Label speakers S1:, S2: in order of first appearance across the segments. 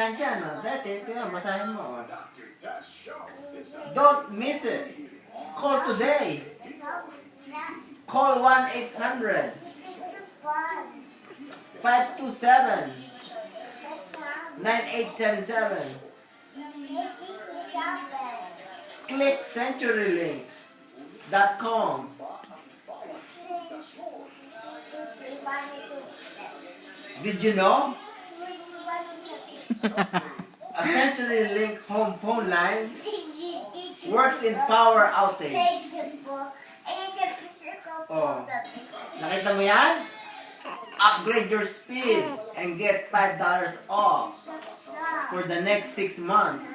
S1: yan dyan. Dati, basahin mo. Don't miss it. Call today. Call 1-800 527 9877. Click CenturyLink.com. Did you know? A CenturyLink home phone line works in power outage. Oh. Nakita mo yan? Upgrade your speed and get $5 off for the next 6 months.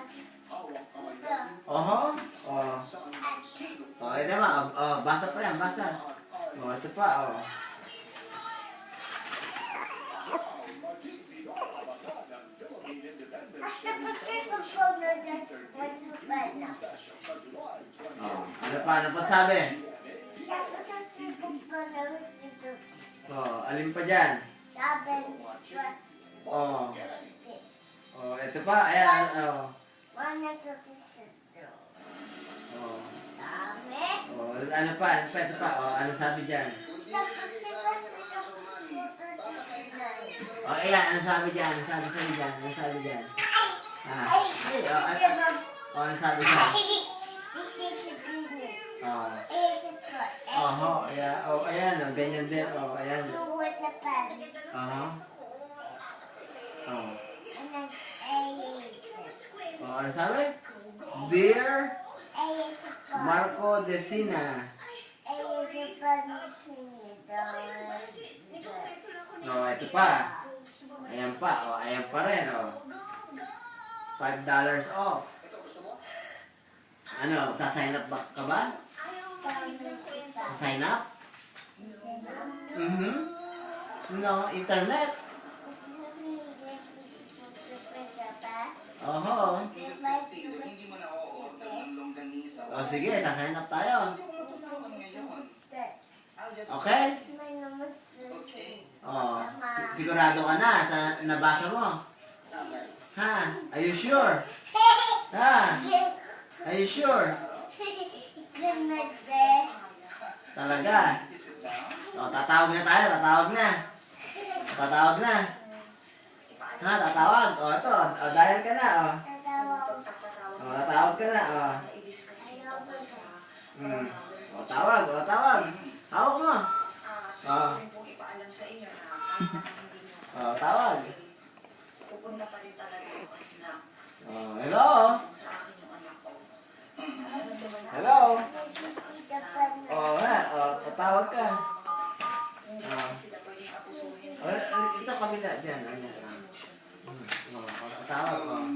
S1: Oh, ito ma. Basa pa yan, basa. Ito pa, ano pa sabi? Alin pa dyan? Ito pa, ayan, ano pa, ito pa, ano sabi dyan? Ayan, ano sabi dyan? Ano sabi dyan? Ano sabi dyan? Ano sabi dyan? Ayan, ganyan din, ayan. Ano sabi? Dear Marco Decina. Ito pa. Ayan pa, ayan pa rin, $5 off. Ano, sasign up ka ba? Sign up? No, internet. Sige, sasign up tayo. Okay? Sigurado ka na sa nabasa mo? Ha? Are you sure? Ha? Are you sure? Talaga? Tatawag na tayo, tatawag na. Tatawag na. Ha, tatawag. Ito, dial ka na, tatawag ka na, tawag, tawag. Hawak mo. Tawag. Hello? Hello? Tatawag ka. Ito kabila dyan. Tatawag,